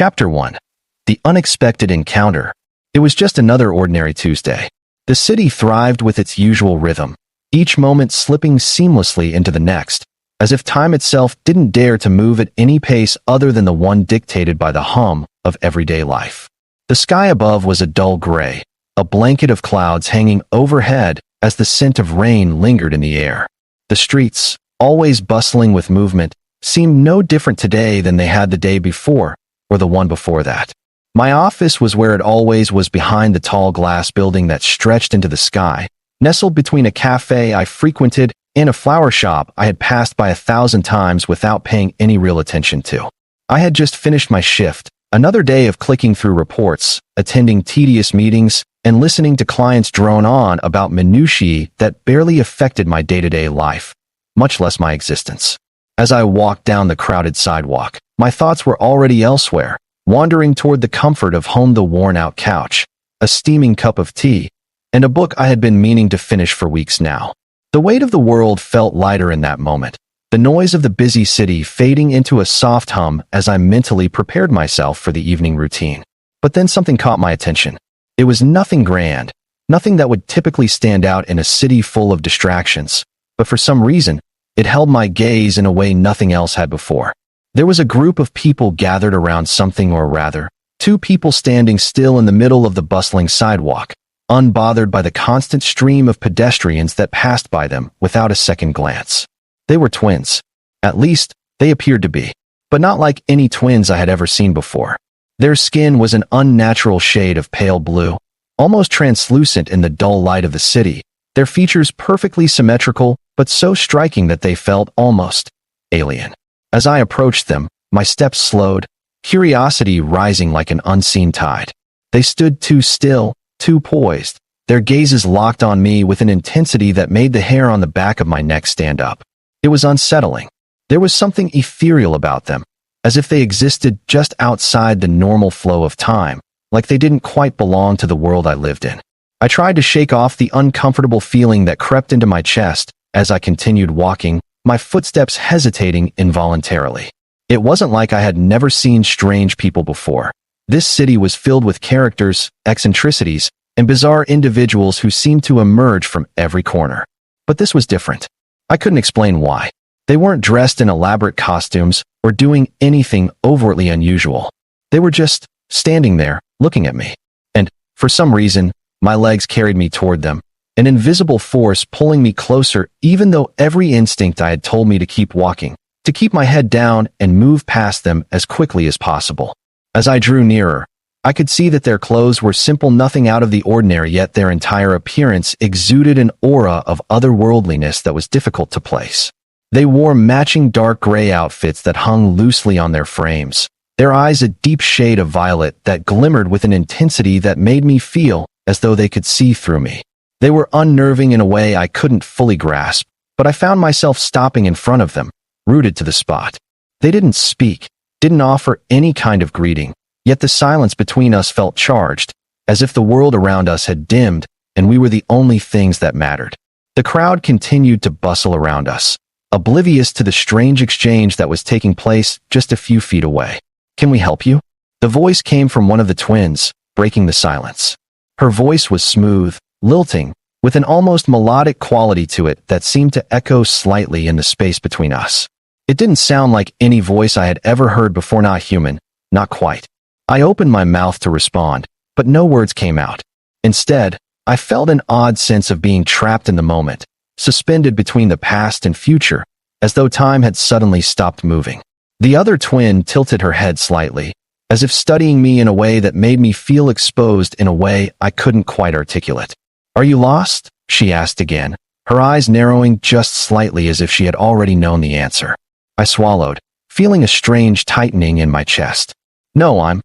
Chapter 1. The Unexpected Encounter. It was just another ordinary Tuesday. The city thrived with its usual rhythm, each moment slipping seamlessly into the next, as if time itself didn't dare to move at any pace other than the one dictated by the hum of everyday life. The sky above was a dull gray, a blanket of clouds hanging overhead as the scent of rain lingered in the air. The streets, always bustling with movement, seemed no different today than they had the day before, or the one before that. My office was where it always was, behind the tall glass building that stretched into the sky, nestled between a cafe I frequented and a flower shop I had passed by 1,000 times without paying any real attention to. I had just finished my shift, another day of clicking through reports, attending tedious meetings, and listening to clients drone on about minutiae that barely affected my day-to-day life, much less my existence. As I walked down the crowded sidewalk, my thoughts were already elsewhere, wandering toward the comfort of home, the worn-out couch, a steaming cup of tea, and a book I had been meaning to finish for weeks now. The weight of the world felt lighter in that moment, the noise of the busy city fading into a soft hum as I mentally prepared myself for the evening routine. But then something caught my attention. It was nothing grand, nothing that would typically stand out in a city full of distractions, but for some reason, it held my gaze in a way nothing else had before. There was a group of people gathered around something, or rather, two people standing still in the middle of the bustling sidewalk, unbothered by the constant stream of pedestrians that passed by them without a second glance. They were twins. At least, they appeared to be. But not like any twins I had ever seen before. Their skin was an unnatural shade of pale blue, almost translucent in the dull light of the city, their features perfectly symmetrical, but so striking that they felt almost alien. As I approached them, my steps slowed, curiosity rising like an unseen tide. They stood too still, too poised, their gazes locked on me with an intensity that made the hair on the back of my neck stand up. It was unsettling. There was something ethereal about them, as if they existed just outside the normal flow of time, like they didn't quite belong to the world I lived in. I tried to shake off the uncomfortable feeling that crept into my chest as I continued walking, my footsteps hesitating involuntarily. It wasn't like I had never seen strange people before. This city was filled with characters, eccentricities, and bizarre individuals who seemed to emerge from every corner. But this was different. I couldn't explain why. They weren't dressed in elaborate costumes or doing anything overtly unusual. They were just standing there, looking at me. And, for some reason, my legs carried me toward them, an invisible force pulling me closer even though every instinct I had told me to keep walking, to keep my head down and move past them as quickly as possible. As I drew nearer, I could see that their clothes were simple, nothing out of the ordinary, yet their entire appearance exuded an aura of otherworldliness that was difficult to place. They wore matching dark gray outfits that hung loosely on their frames, their eyes a deep shade of violet that glimmered with an intensity that made me feel as though they could see through me. They were unnerving in a way I couldn't fully grasp, but I found myself stopping in front of them, rooted to the spot. They didn't speak, didn't offer any kind of greeting, yet the silence between us felt charged, as if the world around us had dimmed and we were the only things that mattered. The crowd continued to bustle around us, oblivious to the strange exchange that was taking place just a few feet away. "Can we help you?" The voice came from one of the twins, breaking the silence. Her voice was smooth, lilting, with an almost melodic quality to it that seemed to echo slightly in the space between us. It didn't sound like any voice I had ever heard before, not human, not quite. I opened my mouth to respond, but no words came out. Instead, I felt an odd sense of being trapped in the moment, suspended between the past and future, as though time had suddenly stopped moving. The other twin tilted her head slightly, as if studying me in a way that made me feel exposed in a way I couldn't quite articulate. "Are you lost?" she asked again, her eyes narrowing just slightly as if she had already known the answer. I swallowed, feeling a strange tightening in my chest. "No, I'm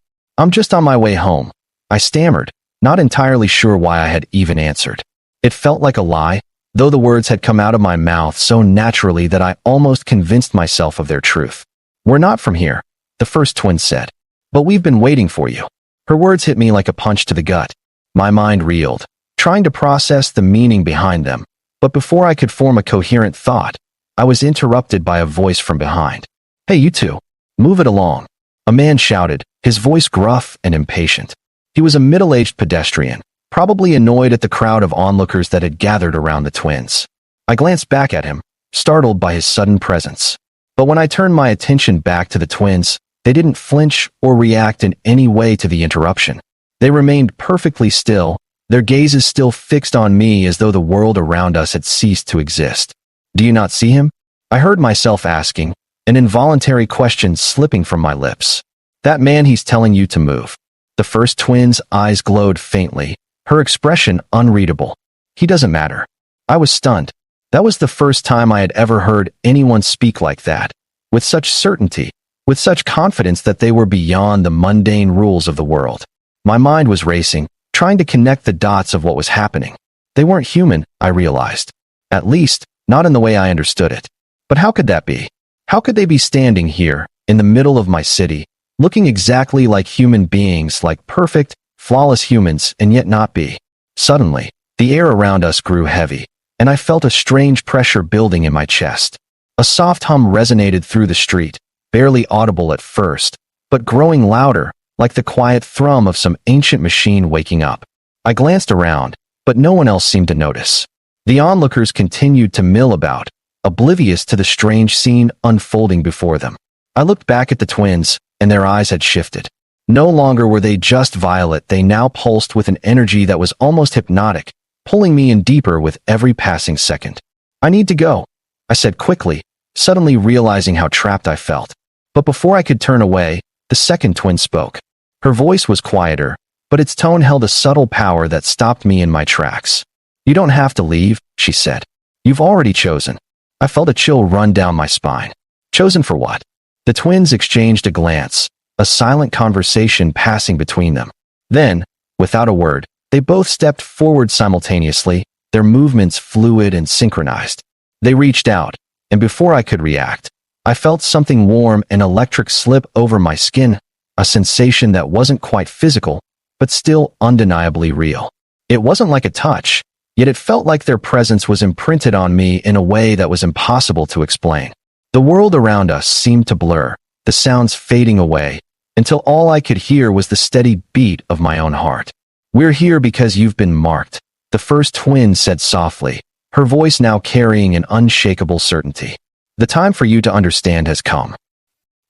just on my way home," I stammered, not entirely sure why I had even answered. It felt like a lie, though the words had come out of my mouth so naturally that I almost convinced myself of their truth. "We're not from here," the first twin said, "but we've been waiting for you." Her words hit me like a punch to the gut. My mind reeled, trying to process the meaning behind them, but before I could form a coherent thought, I was interrupted by a voice from behind. "Hey, you two, move it along," a man shouted, his voice gruff and impatient. He was a middle-aged pedestrian, probably annoyed at the crowd of onlookers that had gathered around the twins. I glanced back at him, startled by his sudden presence. But when I turned my attention back to the twins, they didn't flinch or react in any way to the interruption. They remained perfectly still, their gazes still fixed on me as though the world around us had ceased to exist. "Do you not see him?" I heard myself asking, an involuntary question slipping from my lips. "That man, he's telling you to move." The first twin's eyes glowed faintly, her expression unreadable. "He doesn't matter." I was stunned. That was the first time I had ever heard anyone speak like that, with such certainty, with such confidence that they were beyond the mundane rules of the world. My mind was racing, trying to connect the dots of what was happening. They weren't human, I realized. At least, not in the way I understood it. But how could that be? How could they be standing here, in the middle of my city, looking exactly like human beings, like perfect, flawless humans, and yet not be? Suddenly, the air around us grew heavy, and I felt a strange pressure building in my chest. A soft hum resonated through the street, barely audible at first, but growing louder, like the quiet thrum of some ancient machine waking up. I glanced around, but no one else seemed to notice. The onlookers continued to mill about, oblivious to the strange scene unfolding before them. I looked back at the twins, and their eyes had shifted. No longer were they just violet, they now pulsed with an energy that was almost hypnotic, pulling me in deeper with every passing second. "I need to go," I said quickly, suddenly realizing how trapped I felt. But before I could turn away, the second twin spoke. Her voice was quieter, but its tone held a subtle power that stopped me in my tracks. "You don't have to leave," she said. "You've already chosen." I felt a chill run down my spine. Chosen for what? The twins exchanged a glance, a silent conversation passing between them. Then, without a word, they both stepped forward simultaneously, their movements fluid and synchronized. They reached out, and before I could react, I felt something warm and electric slip over my skin, a sensation that wasn't quite physical, but still undeniably real. It wasn't like a touch, yet it felt like their presence was imprinted on me in a way that was impossible to explain. The world around us seemed to blur, the sounds fading away, until all I could hear was the steady beat of my own heart. "We're here because you've been marked," the first twin said softly, her voice now carrying an unshakable certainty. "The time for you to understand has come."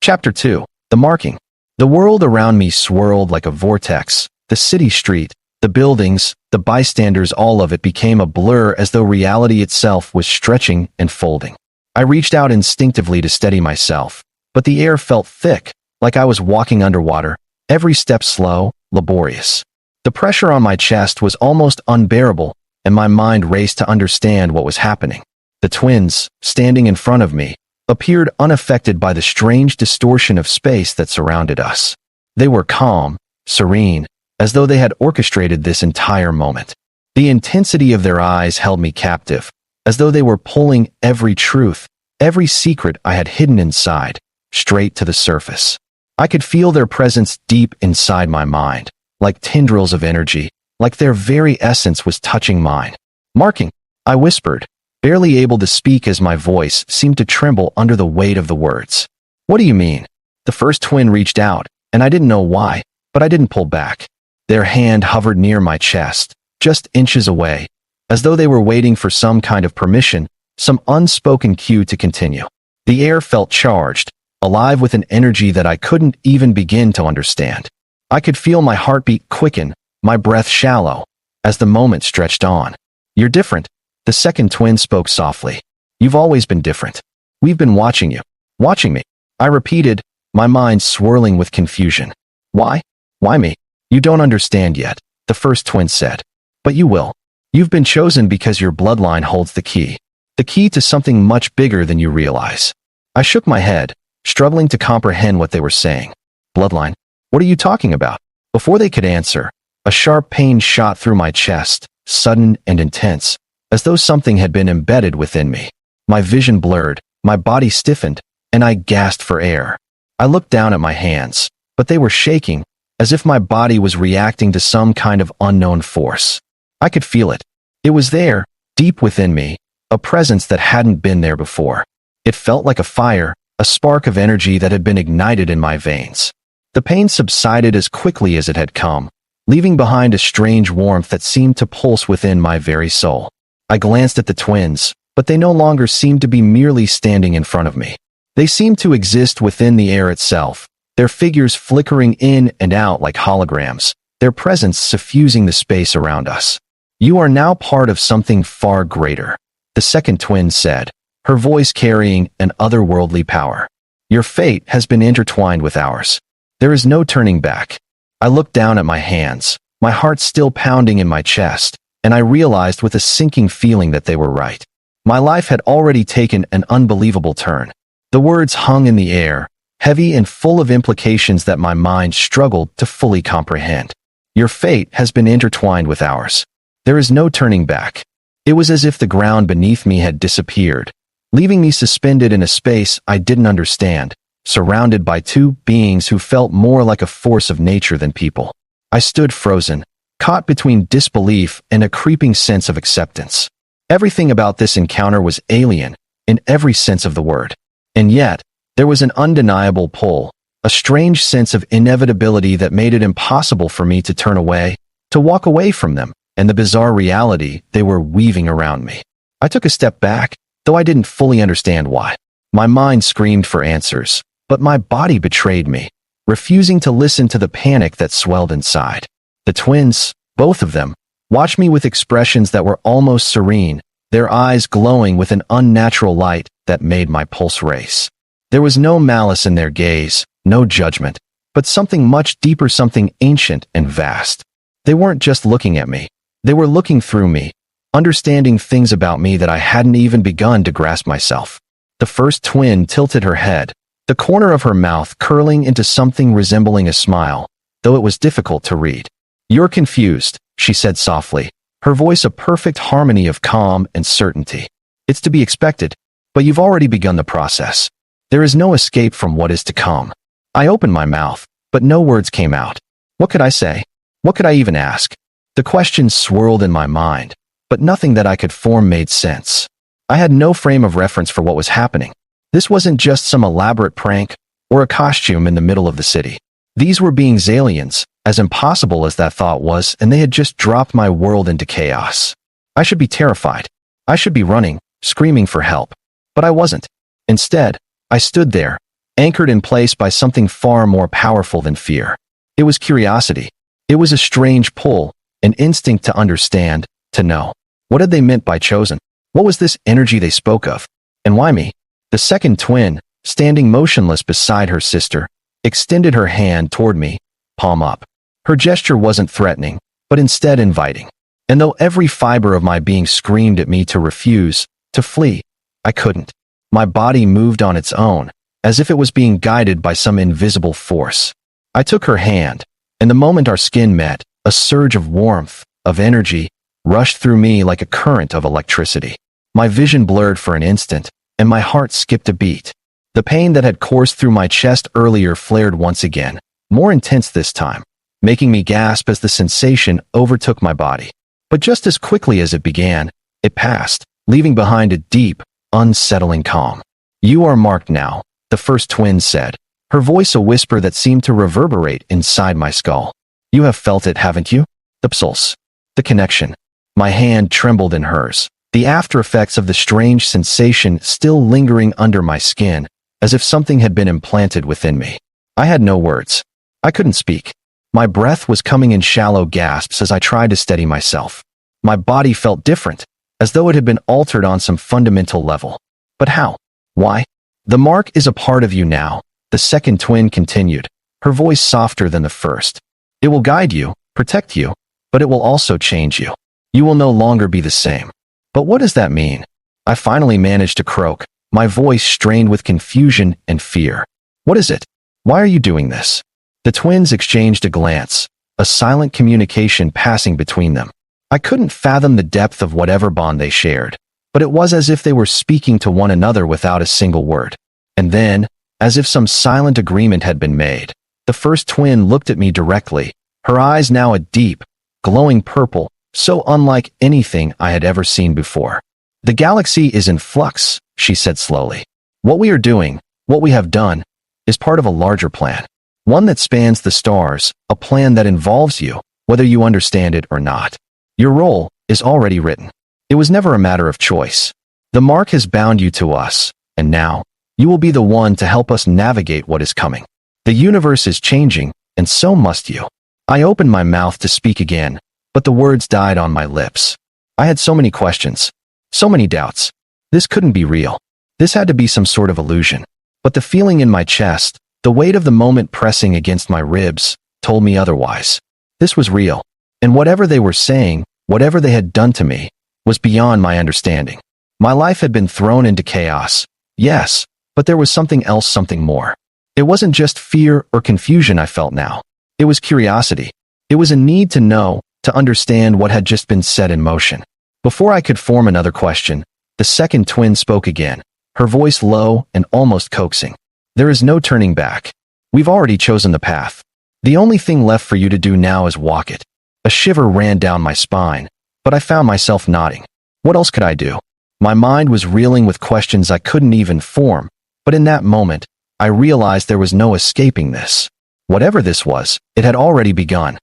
Chapter 2. The Marking. The world around me swirled like a vortex, the city street, the buildings, the bystanders, all of it became a blur as though reality itself was stretching and folding. I reached out instinctively to steady myself, but the air felt thick, like I was walking underwater, every step slow, laborious. The pressure on my chest was almost unbearable, and my mind raced to understand what was happening. The twins, standing in front of me, appeared unaffected by the strange distortion of space that surrounded us. They were calm, serene, as though they had orchestrated this entire moment. The intensity of their eyes held me captive, as though they were pulling every truth, every secret I had hidden inside, straight to the surface. I could feel their presence deep inside my mind, like tendrils of energy, like their very essence was touching mine. "Marking," I whispered, barely able to speak as my voice seemed to tremble under the weight of the words. "What do you mean?" The first twin reached out, and I didn't know why, but I didn't pull back. Their hand hovered near my chest, just inches away, as though they were waiting for some kind of permission, some unspoken cue to continue. The air felt charged, alive with an energy that I couldn't even begin to understand. I could feel my heartbeat quicken, my breath shallow, as the moment stretched on. "You're different," the second twin spoke softly. "You've always been different. We've been watching you." "Watching me?" I repeated, my mind swirling with confusion. "Why? Why me?" "You don't understand yet," the first twin said. "But you will. You've been chosen because your bloodline holds the key to something much bigger than you realize." I shook my head, struggling to comprehend what they were saying. "Bloodline? What are you talking about?" Before they could answer, a sharp pain shot through my chest, sudden and intense, as though something had been embedded within me. My vision blurred, my body stiffened, and I gasped for air. I looked down at my hands, but they were shaking, as if my body was reacting to some kind of unknown force. I could feel it. It was there, deep within me, a presence that hadn't been there before. It felt like a fire, a spark of energy that had been ignited in my veins. The pain subsided as quickly as it had come, leaving behind a strange warmth that seemed to pulse within my very soul. I glanced at the twins, but they no longer seemed to be merely standing in front of me. They seemed to exist within the air itself, their figures flickering in and out like holograms, their presence suffusing the space around us. "You are now part of something far greater," the second twin said, her voice carrying an otherworldly power. "Your fate has been intertwined with ours. There is no turning back." I looked down at my hands, my heart still pounding in my chest, and I realized with a sinking feeling that they were right. My life had already taken an unbelievable turn. The words hung in the air, heavy and full of implications that my mind struggled to fully comprehend. "Your fate has been intertwined with ours. There is no turning back." It was as if the ground beneath me had disappeared, leaving me suspended in a space I didn't understand, surrounded by two beings who felt more like a force of nature than people. I stood frozen, caught between disbelief and a creeping sense of acceptance. Everything about this encounter was alien, in every sense of the word. And yet, there was an undeniable pull, a strange sense of inevitability that made it impossible for me to turn away, to walk away from them, and the bizarre reality they were weaving around me. I took a step back, though I didn't fully understand why. My mind screamed for answers, but my body betrayed me, refusing to listen to the panic that swelled inside. The twins, both of them, watched me with expressions that were almost serene, their eyes glowing with an unnatural light that made my pulse race. There was no malice in their gaze, no judgment, but something much deeper, something ancient and vast. They weren't just looking at me. They were looking through me, understanding things about me that I hadn't even begun to grasp myself. The first twin tilted her head, the corner of her mouth curling into something resembling a smile, though it was difficult to read. "You're confused," she said softly, her voice a perfect harmony of calm and certainty. "It's to be expected, but you've already begun the process. There is no escape from what is to come." I opened my mouth, but no words came out. What could I say? What could I even ask? The questions swirled in my mind, but nothing that I could form made sense. I had no frame of reference for what was happening. This wasn't just some elaborate prank or a costume in the middle of the city. These were beings, aliens, as impossible as that thought was, and they had just dropped my world into chaos. I should be terrified. I should be running, screaming for help. But I wasn't. Instead, I stood there, anchored in place by something far more powerful than fear. It was curiosity. It was a strange pull, an instinct to understand, to know. What had they meant by chosen? What was this energy they spoke of? And why me? The second twin, standing motionless beside her sister, extended her hand toward me, palm up. Her gesture wasn't threatening, but instead inviting. And though every fiber of my being screamed at me to refuse, to flee, I couldn't. My body moved on its own, as if it was being guided by some invisible force. I took her hand, and the moment our skin met, a surge of warmth, of energy, rushed through me like a current of electricity. My vision blurred for an instant, and my heart skipped a beat. The pain that had coursed through my chest earlier flared once again, more intense this time, making me gasp as the sensation overtook my body. But just as quickly as it began, it passed, leaving behind a deep, unsettling calm. "You are marked now," the first twin said, her voice a whisper that seemed to reverberate inside my skull. "You have felt it, haven't you? The pulse, the connection." My hand trembled in hers, the after effects of the strange sensation still lingering under my skin, as if something had been implanted within me. I had no words. I couldn't speak. My breath was coming in shallow gasps as I tried to steady myself. My body felt different, as though it had been altered on some fundamental level. But how? Why? "The mark is a part of you now," the second twin continued, her voice softer than the first. "It will guide you, protect you, but it will also change you. You will no longer be the same." But what does that mean? I finally managed to croak, my voice strained with confusion and fear. "What is it? Why are you doing this?" The twins exchanged a glance, a silent communication passing between them. I couldn't fathom the depth of whatever bond they shared, but it was as if they were speaking to one another without a single word. And then, as if some silent agreement had been made, the first twin looked at me directly, her eyes now a deep, glowing purple, so unlike anything I had ever seen before. "The galaxy is in flux," she said slowly. "What we are doing, what we have done, is part of a larger plan. One that spans the stars, a plan that involves you, whether you understand it or not. Your role is already written. It was never a matter of choice. The mark has bound you to us, and now, you will be the one to help us navigate what is coming. The universe is changing, and so must you. I opened my mouth to speak again, but the words died on my lips. I had so many questions, so many doubts. This couldn't be real. This had to be some sort of illusion. But the feeling in my chest, the weight of the moment pressing against my ribs, told me otherwise. This was real, and whatever they were saying, whatever they had done to me, was beyond my understanding. My life had been thrown into chaos, yes, but there was something else, something more. It wasn't just fear or confusion I felt now. It was curiosity. It was a need to know, to understand what had just been set in motion. Before I could form another question, the second twin spoke again, her voice low and almost coaxing. There is no turning back. We've already chosen the path. The only thing left for you to do now is walk it. A shiver ran down my spine, but I found myself nodding. What else could I do? My mind was reeling with questions I couldn't even form, but in that moment, I realized there was no escaping this. Whatever this was, it had already begun.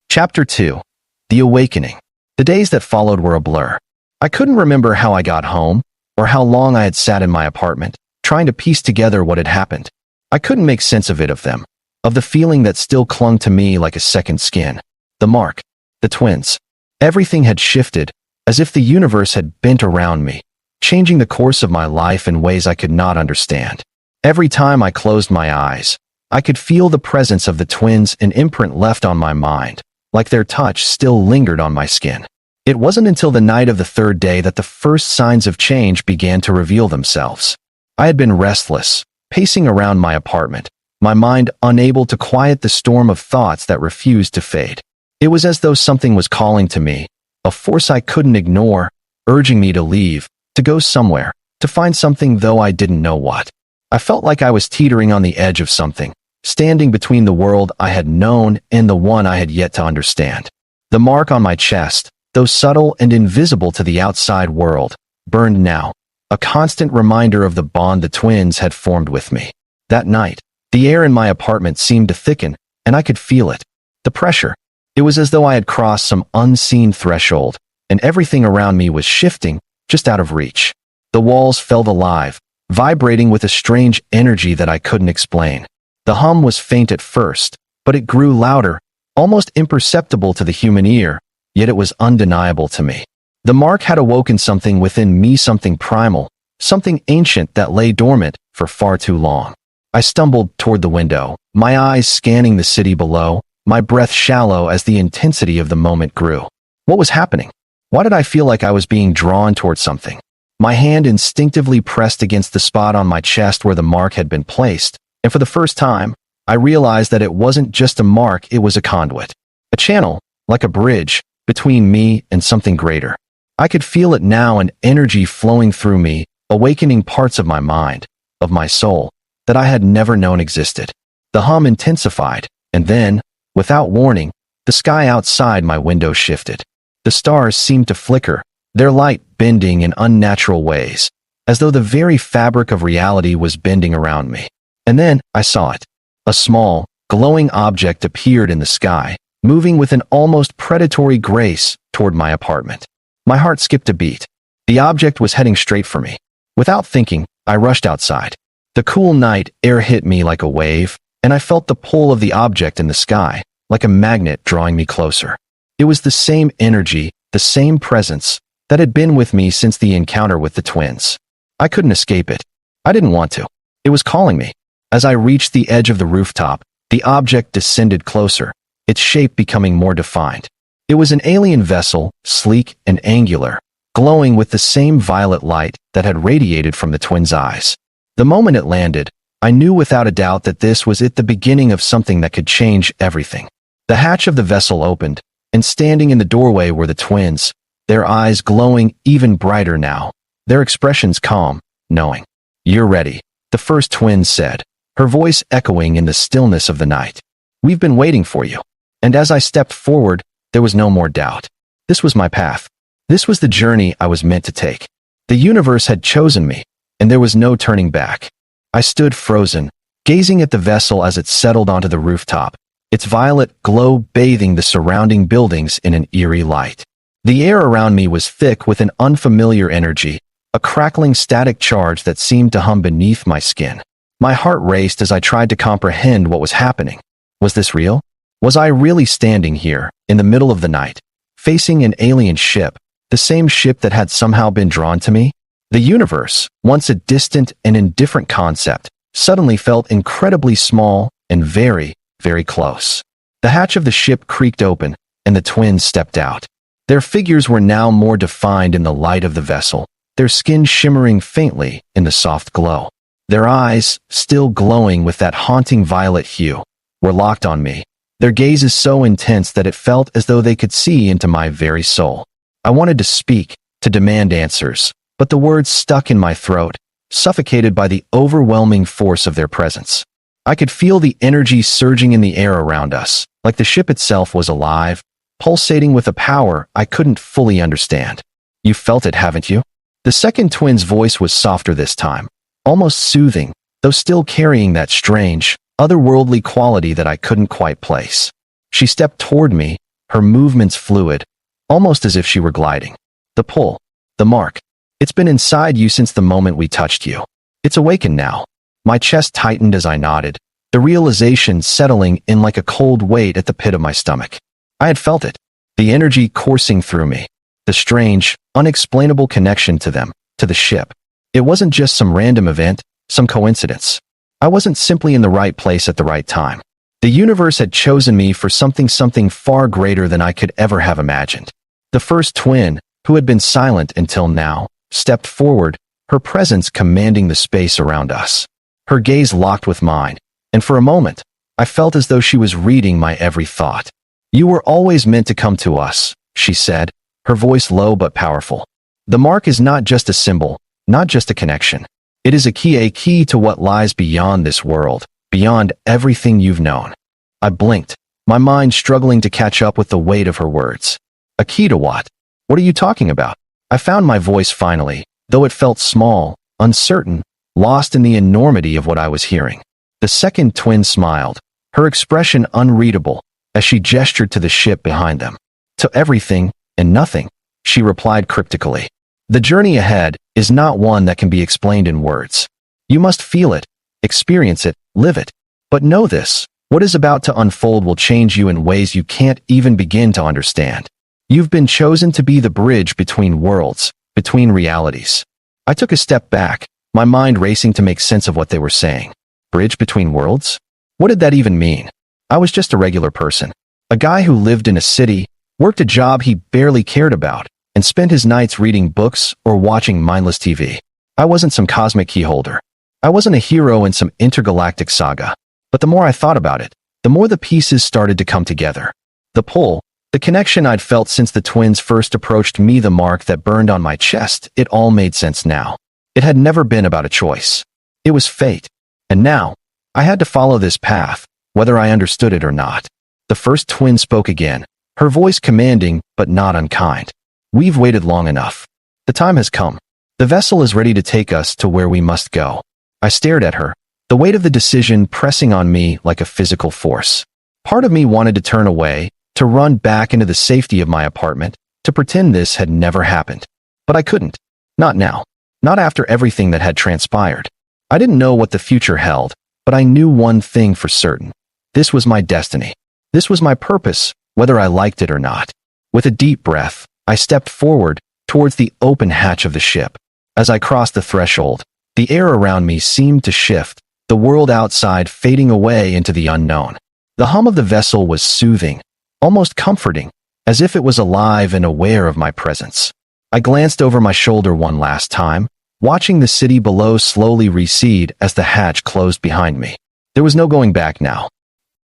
Chapter 2. The Awakening. The days that followed were a blur. I couldn't remember how I got home, or how long I had sat in my apartment, trying to piece together what had happened. I couldn't make sense of the feeling that still clung to me like a second skin. The mark, the twins. Everything had shifted, as if the universe had bent around me, changing the course of my life in ways I could not understand. Every time I closed my eyes, I could feel the presence of the twins, an imprint left on my mind, like their touch still lingered on my skin. It wasn't until the night of the third day that the first signs of change began to reveal themselves. I had been restless, pacing around my apartment, my mind unable to quiet the storm of thoughts that refused to fade. It was as though something was calling to me, a force I couldn't ignore, urging me to leave, to go somewhere, to find something though I didn't know what. I felt like I was teetering on the edge of something, standing between the world I had known and the one I had yet to understand. The mark on my chest, though subtle and invisible to the outside world, burned now, a constant reminder of the bond the twins had formed with me. That night, the air in my apartment seemed to thicken, and I could feel it. The pressure. It was as though I had crossed some unseen threshold, and everything around me was shifting, just out of reach. The walls felt alive, vibrating with a strange energy that I couldn't explain. The hum was faint at first, but it grew louder, almost imperceptible to the human ear, yet it was undeniable to me. The mark had awoken something within me, something primal, something ancient that lay dormant for far too long. I stumbled toward the window, my eyes scanning the city below, my breath shallow as the intensity of the moment grew. What was happening? Why did I feel like I was being drawn toward something? My hand instinctively pressed against the spot on my chest where the mark had been placed, and for the first time, I realized that it wasn't just a mark, it was a conduit. A channel, like a bridge, between me and something greater. I could feel it now, an energy flowing through me, awakening parts of my mind, of my soul, that I had never known existed. The hum intensified, and then, without warning, the sky outside my window shifted. The stars seemed to flicker, their light bending in unnatural ways, as though the very fabric of reality was bending around me. And then, I saw it. A small, glowing object appeared in the sky, moving with an almost predatory grace toward my apartment. My heart skipped a beat. The object was heading straight for me. Without thinking, I rushed outside. The cool night air hit me like a wave, and I felt the pull of the object in the sky, like a magnet drawing me closer. It was the same energy, the same presence, that had been with me since the encounter with the twins. I couldn't escape it. I didn't want to. It was calling me. As I reached the edge of the rooftop, the object descended closer, its shape becoming more defined. It was an alien vessel, sleek and angular, glowing with the same violet light that had radiated from the twins' eyes. The moment it landed, I knew without a doubt that this was the beginning of something that could change everything. The hatch of the vessel opened, and standing in the doorway were the twins, their eyes glowing even brighter now, their expressions calm, knowing. "You're ready," the first twin said, her voice echoing in the stillness of the night. "We've been waiting for you." And as I stepped forward, there was no more doubt. This was my path. This was the journey I was meant to take. The universe had chosen me, and there was no turning back. I stood frozen, gazing at the vessel as it settled onto the rooftop, its violet glow bathing the surrounding buildings in an eerie light. The air around me was thick with an unfamiliar energy, a crackling static charge that seemed to hum beneath my skin. My heart raced as I tried to comprehend what was happening. Was this real? Was I really standing here, in the middle of the night, facing an alien ship, the same ship that had somehow been drawn to me? The universe, once a distant and indifferent concept, suddenly felt incredibly small and very, very close. The hatch of the ship creaked open, and the twins stepped out. Their figures were now more defined in the light of the vessel, their skin shimmering faintly in the soft glow. Their eyes, still glowing with that haunting violet hue, were locked on me, their gazes so intense that it felt as though they could see into my very soul. I wanted to speak, to demand answers, but the words stuck in my throat, suffocated by the overwhelming force of their presence. I could feel the energy surging in the air around us, like the ship itself was alive, pulsating with a power I couldn't fully understand. You felt it, haven't you? The second twin's voice was softer this time, almost soothing, though still carrying that strange, otherworldly quality that I couldn't quite place. She stepped toward me, her movements fluid, almost as if she were gliding. The pull, the mark. It's been inside you since the moment we touched you. It's awakened now. My chest tightened as I nodded, the realization settling in like a cold weight at the pit of my stomach. I had felt it, the energy coursing through me, the strange, unexplainable connection to them, to the ship. It wasn't just some random event, some coincidence. I wasn't simply in the right place at the right time. The universe had chosen me for something far greater than I could ever have imagined. The first twin, who had been silent until now, stepped forward, her presence commanding the space around us. Her gaze locked with mine, and for a moment, I felt as though she was reading my every thought. You were always meant to come to us, she said, her voice low but powerful. The mark is not just a symbol, not just a connection. It is a key to what lies beyond this world, beyond everything you've known. I blinked, my mind struggling to catch up with the weight of her words. A key to what? What are you talking about? I found my voice finally, though it felt small, uncertain, lost in the enormity of what I was hearing. The second twin smiled, her expression unreadable, as she gestured to the ship behind them. To everything and nothing, she replied cryptically. The journey ahead is not one that can be explained in words. You must feel it, experience it, live it. But know this, what is about to unfold will change you in ways you can't even begin to understand. You've been chosen to be the bridge between worlds, between realities. I took a step back, my mind racing to make sense of what they were saying. Bridge between worlds? What did that even mean? I was just a regular person. A guy who lived in a city, worked a job he barely cared about, and spent his nights reading books or watching mindless TV. I wasn't some cosmic keyholder. I wasn't a hero in some intergalactic saga. But the more I thought about it, the more the pieces started to come together. The pull, the connection I'd felt since the twins first approached me, the mark that burned on my chest, it all made sense now. It had never been about a choice. It was fate. And now, I had to follow this path, whether I understood it or not. The first twin spoke again, her voice commanding but not unkind. We've waited long enough. The time has come. The vessel is ready to take us to where we must go. I stared at her, the weight of the decision pressing on me like a physical force. Part of me wanted to turn away, to run back into the safety of my apartment, to pretend this had never happened. But I couldn't. Not now. Not after everything that had transpired. I didn't know what the future held, but I knew one thing for certain. This was my destiny. This was my purpose, whether I liked it or not. With a deep breath, I stepped forward, towards the open hatch of the ship. As I crossed the threshold, the air around me seemed to shift, the world outside fading away into the unknown. The hum of the vessel was soothing, almost comforting, as if it was alive and aware of my presence. I glanced over my shoulder one last time, watching the city below slowly recede as the hatch closed behind me. There was no going back now.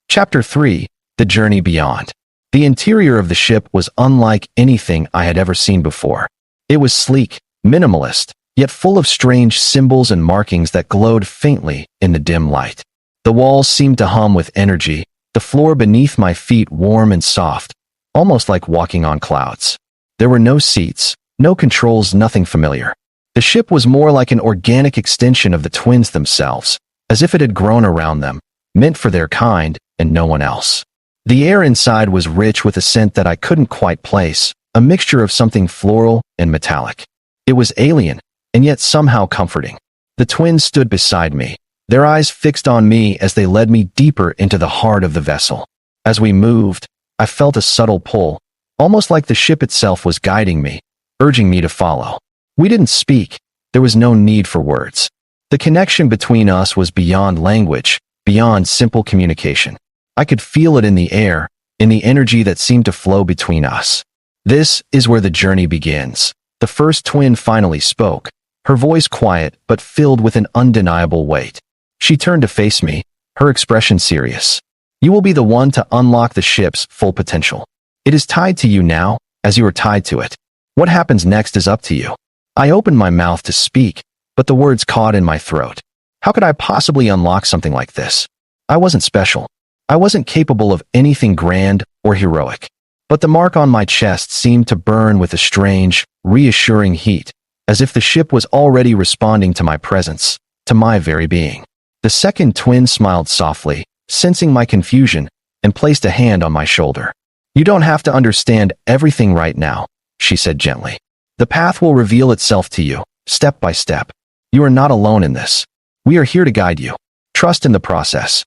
Chapter 3: The Journey Beyond. The interior of the ship was unlike anything I had ever seen before. It was sleek, minimalist, yet full of strange symbols and markings that glowed faintly in the dim light. The walls seemed to hum with energy, the floor beneath my feet warm and soft, almost like walking on clouds. There were no seats, no controls, nothing familiar. The ship was more like an organic extension of the twins themselves, as if it had grown around them, meant for their kind and no one else. The air inside was rich with a scent that I couldn't quite place, a mixture of something floral and metallic. It was alien, and yet somehow comforting. The twins stood beside me, their eyes fixed on me as they led me deeper into the heart of the vessel. As we moved, I felt a subtle pull, almost like the ship itself was guiding me, urging me to follow. We didn't speak. There was no need for words. The connection between us was beyond language, beyond simple communication. I could feel it in the air, in the energy that seemed to flow between us. This is where the journey begins. The first twin finally spoke, her voice quiet but filled with an undeniable weight. She turned to face me, her expression serious. You will be the one to unlock the ship's full potential. It is tied to you now, as you are tied to it. What happens next is up to you. I opened my mouth to speak, but the words caught in my throat. How could I possibly unlock something like this? I wasn't special. I wasn't capable of anything grand or heroic. But the mark on my chest seemed to burn with a strange, reassuring heat, as if the ship was already responding to my presence, to my very being. The second twin smiled softly, sensing my confusion, and placed a hand on my shoulder. You don't have to understand everything right now, she said gently. The path will reveal itself to you, step by step. You are not alone in this. We are here to guide you. Trust in the process.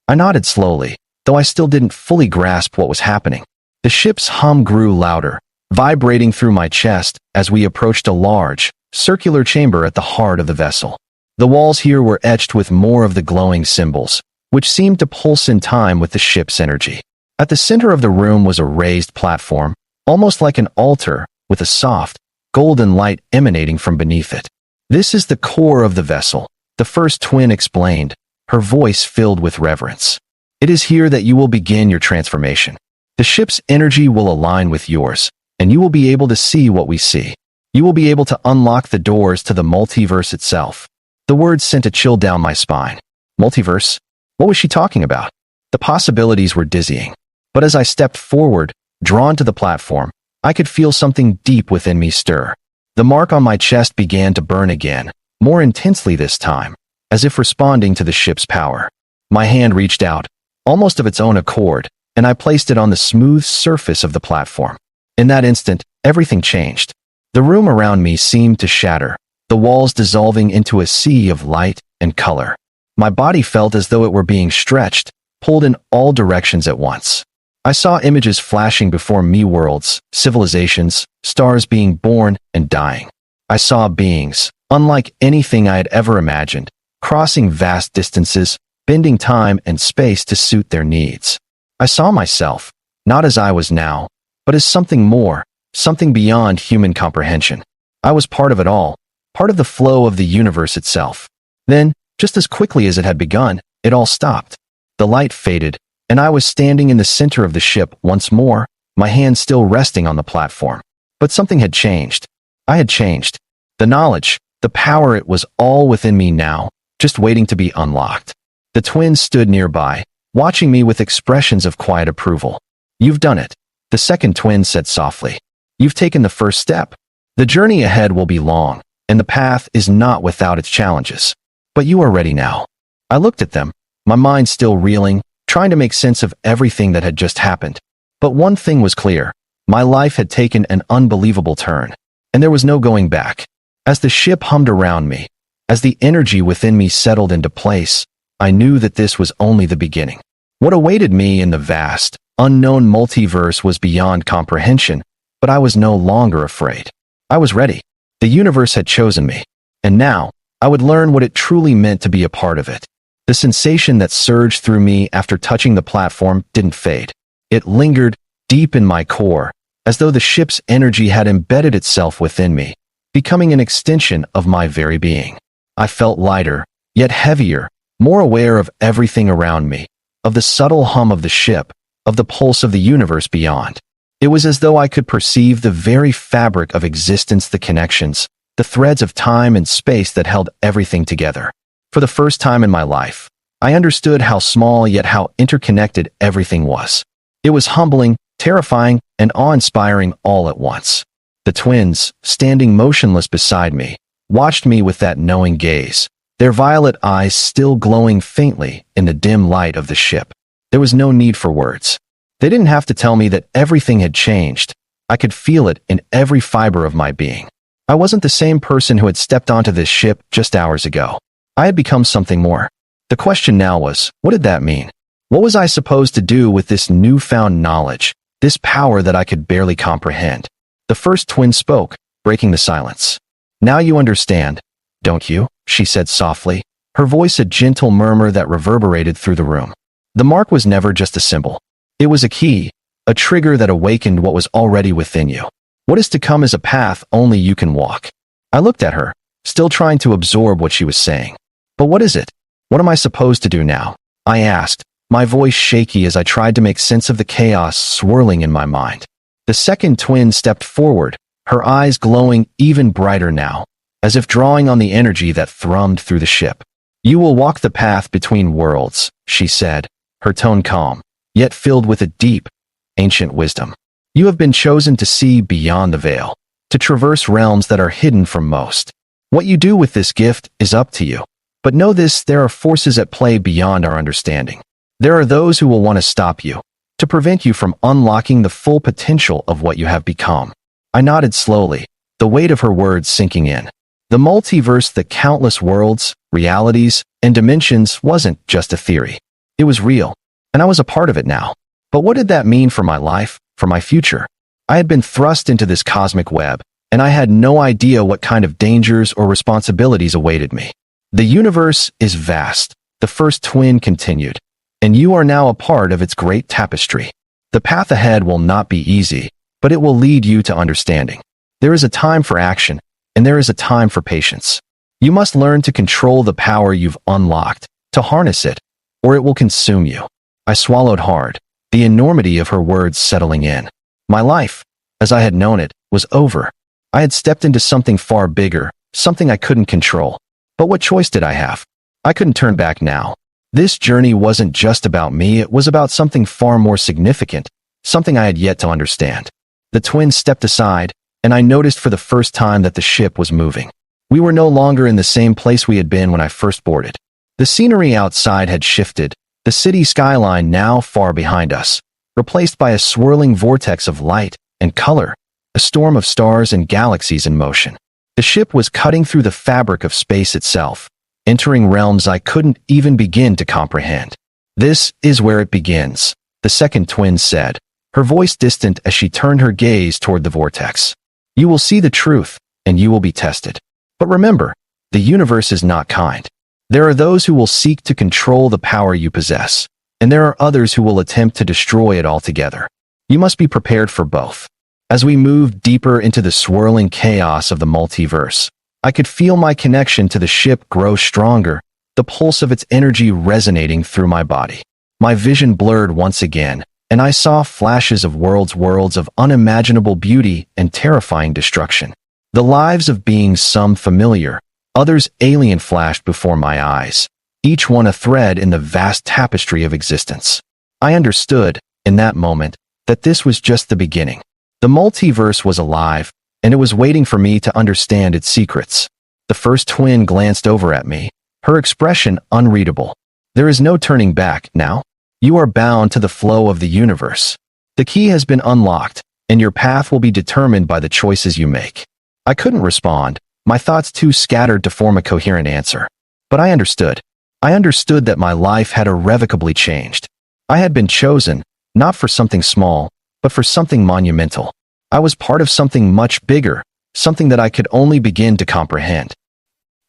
I nodded slowly, though I still didn't fully grasp what was happening. The ship's hum grew louder, vibrating through my chest as we approached a large, circular chamber at the heart of the vessel. The walls here were etched with more of the glowing symbols, which seemed to pulse in time with the ship's energy. At the center of the room was a raised platform, almost like an altar, with a soft, golden light emanating from beneath it. This is the core of the vessel, the first twin explained, her voice filled with reverence. It is here that you will begin your transformation. The ship's energy will align with yours, and you will be able to see what we see. You will be able to unlock the doors to the multiverse itself. The words sent a chill down my spine. Multiverse? What was she talking about? The possibilities were dizzying. But as I stepped forward, drawn to the platform, I could feel something deep within me stir. The mark on my chest began to burn again, more intensely this time, as if responding to the ship's power. My hand reached out, almost of its own accord, and I placed it on the smooth surface of the platform. In that instant, everything changed. The room around me seemed to shatter, the walls dissolving into a sea of light and color. My body felt as though it were being stretched, pulled in all directions at once. I saw images flashing before me, worlds, civilizations, stars being born and dying. I saw beings, unlike anything I had ever imagined, crossing vast distances, bending time and space to suit their needs. I saw myself, not as I was now, but as something more, something beyond human comprehension. I was part of it all, part of the flow of the universe itself. Then, just as quickly as it had begun, it all stopped. The light faded, and I was standing in the center of the ship once more, my hand still resting on the platform. But something had changed. I had changed. The knowledge, the power, it was all within me now, just waiting to be unlocked. The twins stood nearby, watching me with expressions of quiet approval. You've done it, the second twin said softly. You've taken the first step. The journey ahead will be long, and the path is not without its challenges. But you are ready now. I looked at them, my mind still reeling, trying to make sense of everything that had just happened. But one thing was clear. My life had taken an unbelievable turn, and there was no going back. As the ship hummed around me, as the energy within me settled into place, I knew that this was only the beginning. What awaited me in the vast, unknown multiverse was beyond comprehension, but I was no longer afraid. I was ready. The universe had chosen me, and now I would learn what it truly meant to be a part of it. The sensation that surged through me after touching the platform didn't fade. It lingered deep in my core, as though the ship's energy had embedded itself within me, becoming an extension of my very being. I felt lighter, yet heavier, more aware of everything around me, of the subtle hum of the ship, of the pulse of the universe beyond. It was as though I could perceive the very fabric of existence, the connections, the threads of time and space that held everything together. For the first time in my life, I understood how small yet how interconnected everything was. It was humbling, terrifying, and awe-inspiring all at once. The twins, standing motionless beside me, watched me with that knowing gaze, their violet eyes still glowing faintly in the dim light of the ship. There was no need for words. They didn't have to tell me that everything had changed. I could feel it in every fiber of my being. I wasn't the same person who had stepped onto this ship just hours ago. I had become something more. The question now was, what did that mean? What was I supposed to do with this newfound knowledge, this power that I could barely comprehend? The first twin spoke, breaking the silence. "Now you understand, don't you?" she said softly, her voice a gentle murmur that reverberated through the room. The mark was never just a symbol. It was a key, a trigger that awakened what was already within you. What is to come is a path only you can walk. I looked at her, still trying to absorb what she was saying. But what is it? What am I supposed to do now? I asked, my voice shaky as I tried to make sense of the chaos swirling in my mind. The second twin stepped forward, her eyes glowing even brighter now, as if drawing on the energy that thrummed through the ship. "You will walk the path between worlds," she said, her tone calm, yet filled with a deep, ancient wisdom. "You have been chosen to see beyond the veil, to traverse realms that are hidden from most. What you do with this gift is up to you. But know this, there are forces at play beyond our understanding. There are those who will want to stop you, to prevent you from unlocking the full potential of what you have become." I nodded slowly, the weight of her words sinking in. The multiverse, the countless worlds, realities, and dimensions wasn't just a theory. It was real, and I was a part of it now. But what did that mean for my life, for my future? I had been thrust into this cosmic web, and I had no idea what kind of dangers or responsibilities awaited me. "The universe is vast," the first twin continued, "and you are now a part of its great tapestry. The path ahead will not be easy, but it will lead you to understanding. There is a time for action, and there is a time for patience. You must learn to control the power you've unlocked, to harness it, or it will consume you." I swallowed hard, the enormity of her words settling in. My life, as I had known it, was over. I had stepped into something far bigger, something I couldn't control. But what choice did I have? I couldn't turn back now. This journey wasn't just about me, it was about something far more significant, something I had yet to understand. The twins stepped aside, and I noticed for the first time that the ship was moving. We were no longer in the same place we had been when I first boarded. The scenery outside had shifted, the city skyline now far behind us, replaced by a swirling vortex of light and color, a storm of stars and galaxies in motion. The ship was cutting through the fabric of space itself, entering realms I couldn't even begin to comprehend. "This is where it begins," the second twin said, her voice distant as she turned her gaze toward the vortex. "You will see the truth, and you will be tested. But remember, the universe is not kind. There are those who will seek to control the power you possess, and there are others who will attempt to destroy it altogether. You must be prepared for both." As we moved deeper into the swirling chaos of the multiverse, I could feel my connection to the ship grow stronger, the pulse of its energy resonating through my body. My vision blurred once again, and I saw flashes of worlds of unimaginable beauty and terrifying destruction. The lives of beings, some familiar, others alien, flashed before my eyes, each one a thread in the vast tapestry of existence. I understood, in that moment, that this was just the beginning. The multiverse was alive, and it was waiting for me to understand its secrets. The first twin glanced over at me, her expression unreadable. "There is no turning back now. You are bound to the flow of the universe. The key has been unlocked, and your path will be determined by the choices you make." I couldn't respond, my thoughts too scattered to form a coherent answer. But I understood. I understood that my life had irrevocably changed. I had been chosen, not for something small, but for something monumental. I was part of something much bigger, something that I could only begin to comprehend.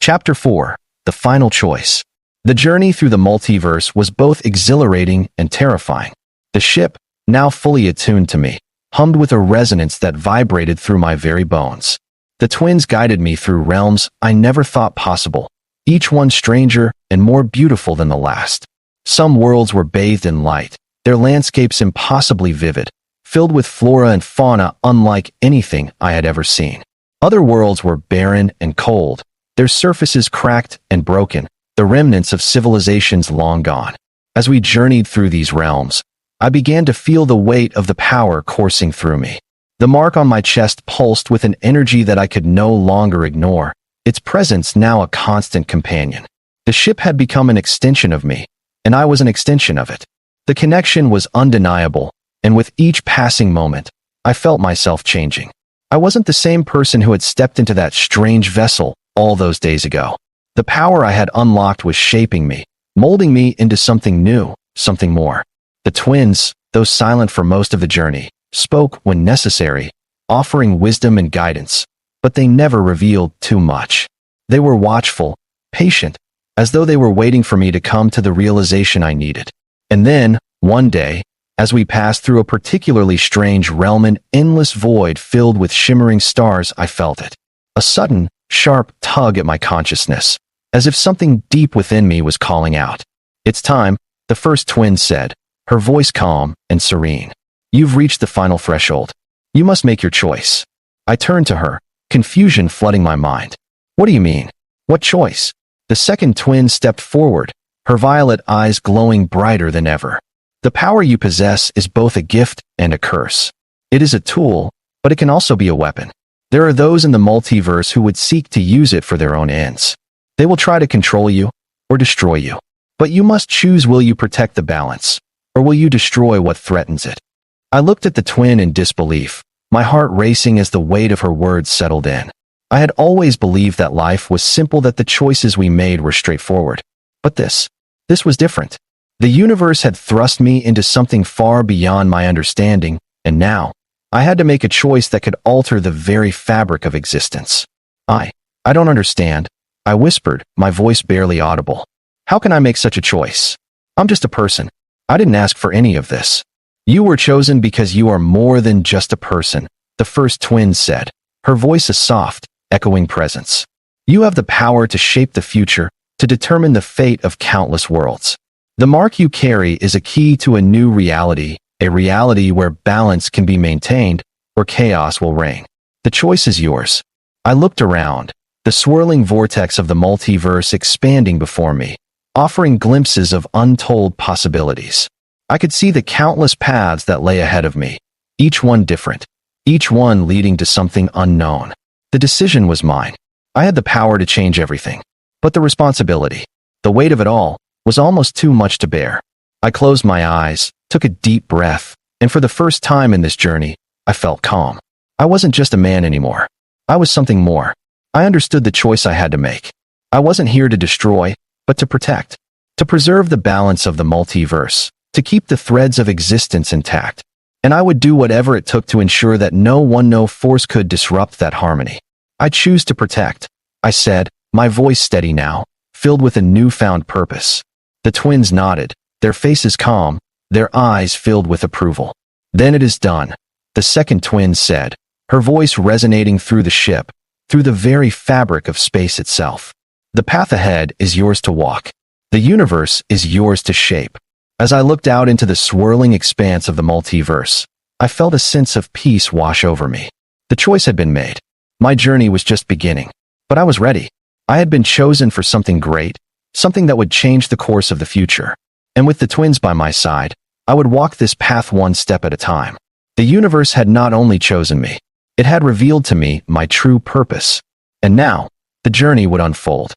Chapter 4. The Final Choice. The journey through the multiverse was both exhilarating and terrifying. The ship, now fully attuned to me, hummed with a resonance that vibrated through my very bones. The twins guided me through realms I never thought possible, each one stranger and more beautiful than the last. Some worlds were bathed in light, their landscapes impossibly vivid, filled with flora and fauna unlike anything I had ever seen. Other worlds were barren and cold, their surfaces cracked and broken, the remnants of civilizations long gone. As we journeyed through these realms, I began to feel the weight of the power coursing through me. The mark on my chest pulsed with an energy that I could no longer ignore, its presence now a constant companion. The ship had become an extension of me, and I was an extension of it. The connection was undeniable, and with each passing moment, I felt myself changing. I wasn't the same person who had stepped into that strange vessel all those days ago. The power I had unlocked was shaping me, molding me into something new, something more. The twins, though silent for most of the journey, spoke when necessary, offering wisdom and guidance, but they never revealed too much. They were watchful, patient, as though they were waiting for me to come to the realization I needed. And then, one day, as we passed through a particularly strange realm, an endless void filled with shimmering stars, I felt it. A sudden, sharp tug at my consciousness, as if something deep within me was calling out. "It's time," the first twin said, her voice calm and serene. "You've reached the final threshold. You must make your choice." I turned to her, confusion flooding my mind. "What do you mean? What choice?" The second twin stepped forward, her violet eyes glowing brighter than ever. "The power you possess is both a gift and a curse. It is a tool, but it can also be a weapon. There are those in the multiverse who would seek to use it for their own ends. They will try to control you or destroy you. But you must choose: will you protect the balance, or will you destroy what threatens it?" I looked at the twin in disbelief, my heart racing as the weight of her words settled in. I had always believed that life was simple, that the choices we made were straightforward. But this was different. The universe had thrust me into something far beyond my understanding, and now, I had to make a choice that could alter the very fabric of existence. I don't understand," I whispered, my voice barely audible. "How can I make such a choice? I'm just a person. I didn't ask for any of this." "You were chosen because you are more than just a person," the first twin said, her voice a soft, echoing presence. "You have the power to shape the future, to determine the fate of countless worlds. The mark you carry is a key to a new reality, a reality where balance can be maintained or chaos will reign. The choice is yours." I looked around, the swirling vortex of the multiverse expanding before me, offering glimpses of untold possibilities. I could see the countless paths that lay ahead of me, each one different, each one leading to something unknown. The decision was mine. I had the power to change everything. But the responsibility, the weight of it all, was almost too much to bear. I closed my eyes, took a deep breath, and for the first time in this journey, I felt calm. I wasn't just a man anymore. I was something more. I understood the choice I had to make. I wasn't here to destroy, but to protect. To preserve the balance of the multiverse, to keep the threads of existence intact. And I would do whatever it took to ensure that no force could disrupt that harmony. "I choose to protect," I said, my voice steady now, filled with a newfound purpose. The twins nodded, their faces calm, their eyes filled with approval. "Then it is done," the second twin said, her voice resonating through the ship, through the very fabric of space itself. "The path ahead is yours to walk. The universe is yours to shape." As I looked out into the swirling expanse of the multiverse, I felt a sense of peace wash over me. The choice had been made. My journey was just beginning. But I was ready. I had been chosen for something great, something that would change the course of the future. And with the twins by my side, I would walk this path one step at a time. The universe had not only chosen me, it had revealed to me my true purpose. And now, the journey would unfold.